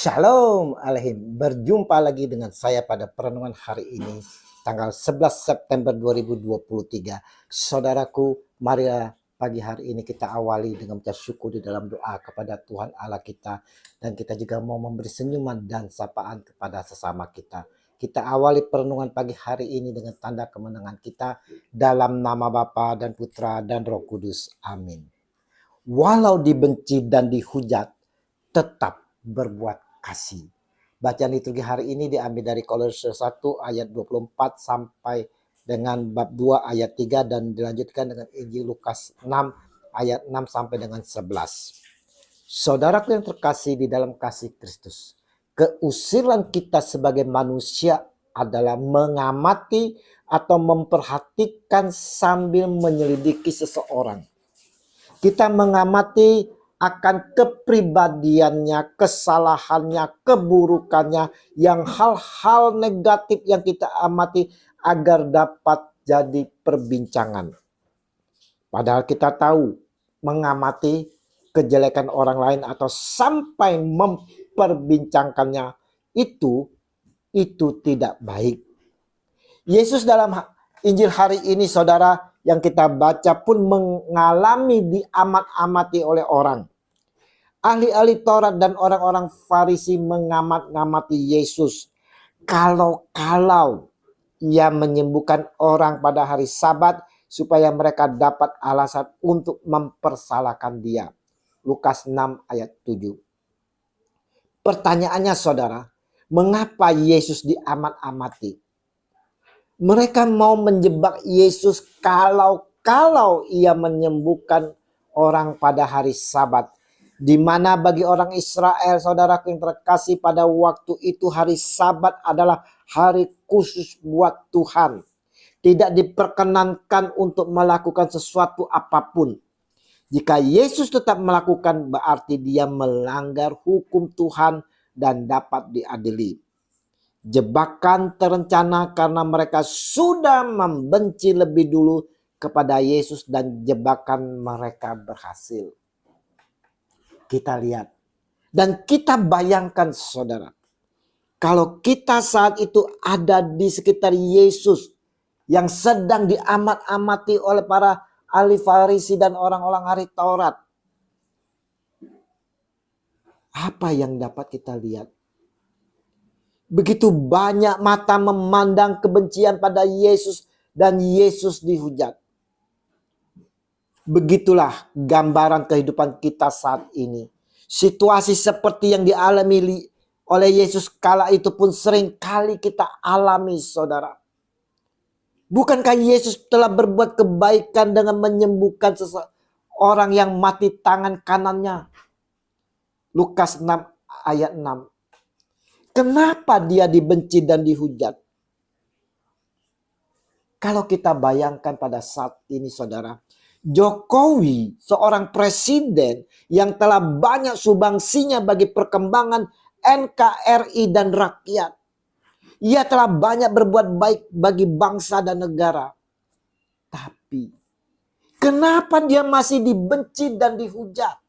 Shalom Alehim, berjumpa lagi dengan saya pada perenungan hari ini tanggal 11 September 2023. Saudaraku, marilah pagi hari ini kita awali dengan mengucap syukur di dalam doa kepada Tuhan Allah kita, dan kita juga mau memberi senyuman dan sapaan kepada sesama kita. Kita awali perenungan pagi hari ini dengan tanda kemenangan kita dalam nama Bapa dan Putra dan Roh Kudus. Amin. Walau dibenci dan dihujat, tetap berbuat kasih. Bacaan liturgi hari ini diambil dari Kolose 1 ayat 24 sampai dengan bab 2 ayat 3 dan dilanjutkan dengan Injil Lukas 6 ayat 6 sampai dengan 11. Saudaraku yang terkasih di dalam kasih Kristus, keusilan kita sebagai manusia adalah mengamati atau memperhatikan sambil menyelidiki seseorang. Kita mengamati akan kepribadiannya, kesalahannya, keburukannya, yang hal-hal negatif yang kita amati agar dapat jadi perbincangan. Padahal kita tahu mengamati kejelekan orang lain atau sampai memperbincangkannya itu tidak baik. Yesus dalam Injil hari ini, saudara, yang kita baca pun mengalami diamat-amati oleh orang. Ahli-ahli Taurat dan orang-orang Farisi mengamat-ngamati Yesus. Kalau ia menyembuhkan orang pada hari Sabat supaya mereka dapat alasan untuk mempersalahkan dia. Lukas 6 ayat 7. Pertanyaannya, saudara, mengapa Yesus diamat-amati? Mereka mau menjebak Yesus kalau ia menyembuhkan orang pada hari Sabat. Di mana bagi orang Israel, saudaraku yang terkasih, pada waktu itu hari Sabat adalah hari khusus buat Tuhan. Tidak diperkenankan untuk melakukan sesuatu apapun. Jika Yesus tetap melakukan, berarti dia melanggar hukum Tuhan dan dapat diadili. Jebakan terencana karena mereka sudah membenci lebih dulu kepada Yesus dan jebakan mereka berhasil. Kita lihat dan kita bayangkan, saudara, kalau kita saat itu ada di sekitar Yesus yang sedang diamat-amati oleh para ahli Farisi dan orang-orang ahli Taurat, apa yang dapat kita lihat? Begitu banyak mata memandang kebencian pada Yesus dan Yesus dihujat. Begitulah gambaran kehidupan kita saat ini. Situasi seperti yang dialami oleh Yesus kala itu pun sering kali kita alami, saudara. Bukankah Yesus telah berbuat kebaikan dengan menyembuhkan seseorang yang mati tangan kanannya? Lukas 6 ayat 6. Kenapa dia dibenci dan dihujat? Kalau kita bayangkan pada saat ini, saudara, Jokowi, seorang presiden yang telah banyak sumbangsinya bagi perkembangan NKRI dan rakyat. Ia telah banyak berbuat baik bagi bangsa dan negara. Tapi kenapa dia masih dibenci dan dihujat?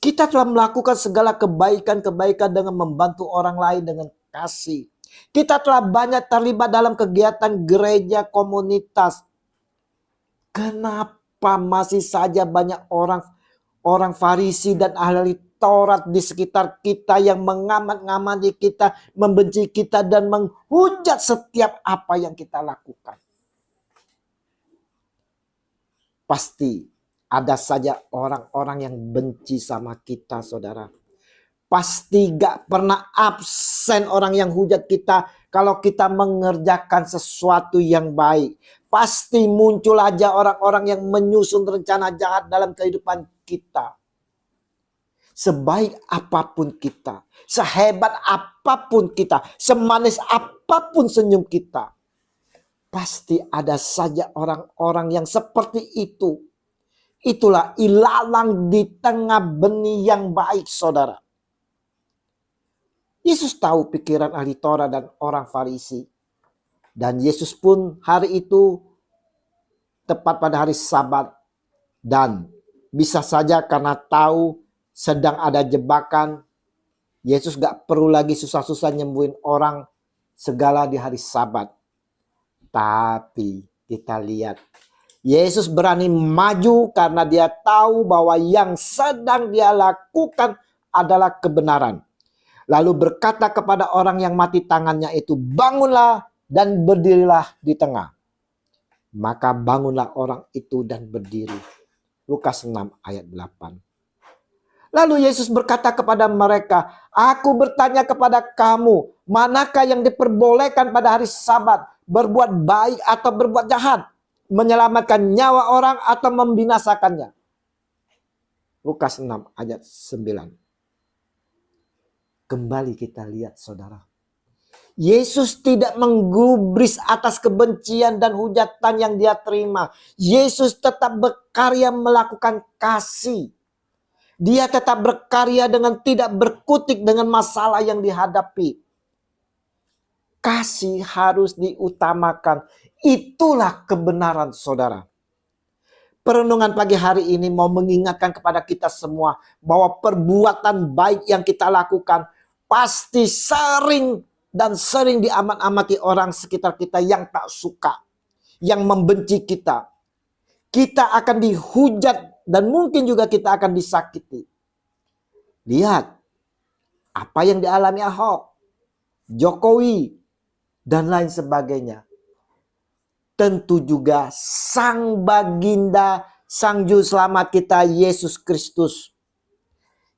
Kita telah melakukan segala kebaikan-kebaikan dengan membantu orang lain dengan kasih. Kita telah banyak terlibat dalam kegiatan gereja komunitas. Kenapa masih saja banyak orang Farisi dan ahli Taurat di sekitar kita yang mengamat-ngamati kita, membenci kita dan menghujat setiap apa yang kita lakukan? Pasti ada saja orang-orang yang benci sama kita, saudara. Pasti gak pernah absen orang yang hujat kita kalau kita mengerjakan sesuatu yang baik. Pasti muncul aja orang-orang yang menyusun rencana jahat dalam kehidupan kita. Sebaik apapun kita, sehebat apapun kita, semanis apapun senyum kita, pasti ada saja orang-orang yang seperti itu. Itulah ilalang di tengah benih yang baik, saudara. Yesus tahu pikiran ahli Taurat dan orang Farisi. Dan Yesus pun hari itu tepat pada hari Sabat. Dan bisa saja karena tahu sedang ada jebakan, Yesus gak perlu lagi susah-susah nyembuhin orang segala di hari Sabat. Tapi kita lihat, Yesus berani maju karena dia tahu bahwa yang sedang dia lakukan adalah kebenaran. Lalu berkata kepada orang yang mati tangannya itu, bangunlah dan berdirilah di tengah. Maka bangunlah orang itu dan berdiri. Lukas 6 ayat 8. Lalu Yesus berkata kepada mereka, aku bertanya kepada kamu, manakah yang diperbolehkan pada hari Sabat? Berbuat baik atau berbuat jahat? Menyelamatkan nyawa orang atau membinasakannya? Lukas 6 ayat 9. Kembali kita lihat saudara. Yesus tidak menggubris atas kebencian dan hujatan yang dia terima. Yesus tetap berkarya melakukan kasih. Dia tetap berkarya dengan tidak berkutik dengan masalah yang dihadapi. Kasih harus diutamakan. Itulah kebenaran saudara. Perenungan pagi hari ini mau mengingatkan kepada kita semua bahwa perbuatan baik yang kita lakukan pasti sering dan sering diamat-amati orang sekitar kita yang tak suka, yang membenci kita. Kita akan dihujat dan mungkin juga kita akan disakiti. Lihat apa yang dialami Ahok, Jokowi, dan lain sebagainya. Tentu juga Sang Baginda, Sang Juru Selamat kita, Yesus Kristus.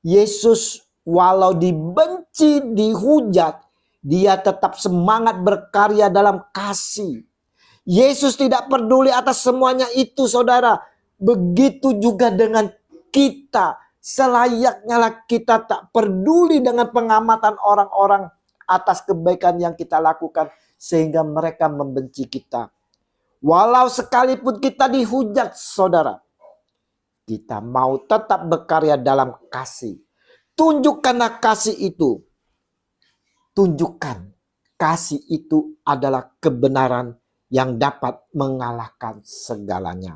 Yesus walau dibenci, dihujat, dia tetap semangat berkarya dalam kasih. Yesus tidak peduli atas semuanya itu saudara. Begitu juga dengan kita. Selayaknya lah kita tak peduli dengan pengamatan orang-orang atas kebaikan yang kita lakukan. Sehingga mereka membenci kita. Walau sekalipun kita dihujat saudara. Kita mau tetap berkarya dalam kasih. Tunjukkanlah kasih itu. Tunjukkan kasih itu adalah kebenaran yang dapat mengalahkan segalanya.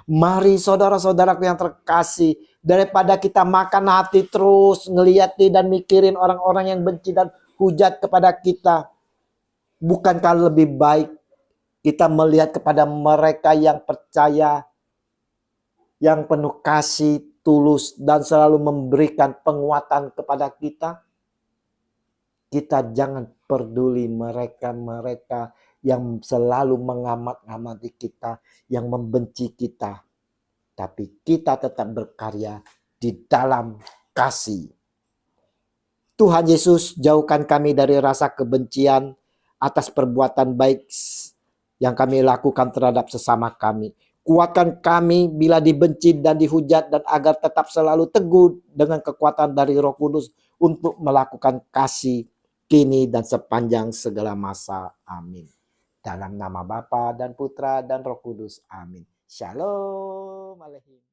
Mari saudara-saudaraku yang terkasih, daripada kita makan hati terus ngeliatin dan mikirin orang-orang yang benci dan hujat kepada kita, bukankah lebih baik kita melihat kepada mereka yang percaya, yang penuh kasih, tulus, dan selalu memberikan penguatan kepada kita? Kita jangan peduli mereka-mereka yang selalu mengamat-amati kita, yang membenci kita. Tapi kita tetap berkarya di dalam kasih. Tuhan Yesus, jauhkan kami dari rasa kebencian atas perbuatan baik yang kami lakukan terhadap sesama kami. Kuatkan kami bila dibenci dan dihujat, dan agar tetap selalu teguh dengan kekuatan dari Roh Kudus untuk melakukan kasih kini dan sepanjang segala masa. Amin. Dalam nama Bapa dan Putra dan Roh Kudus. Amin. Shalom Aleichem.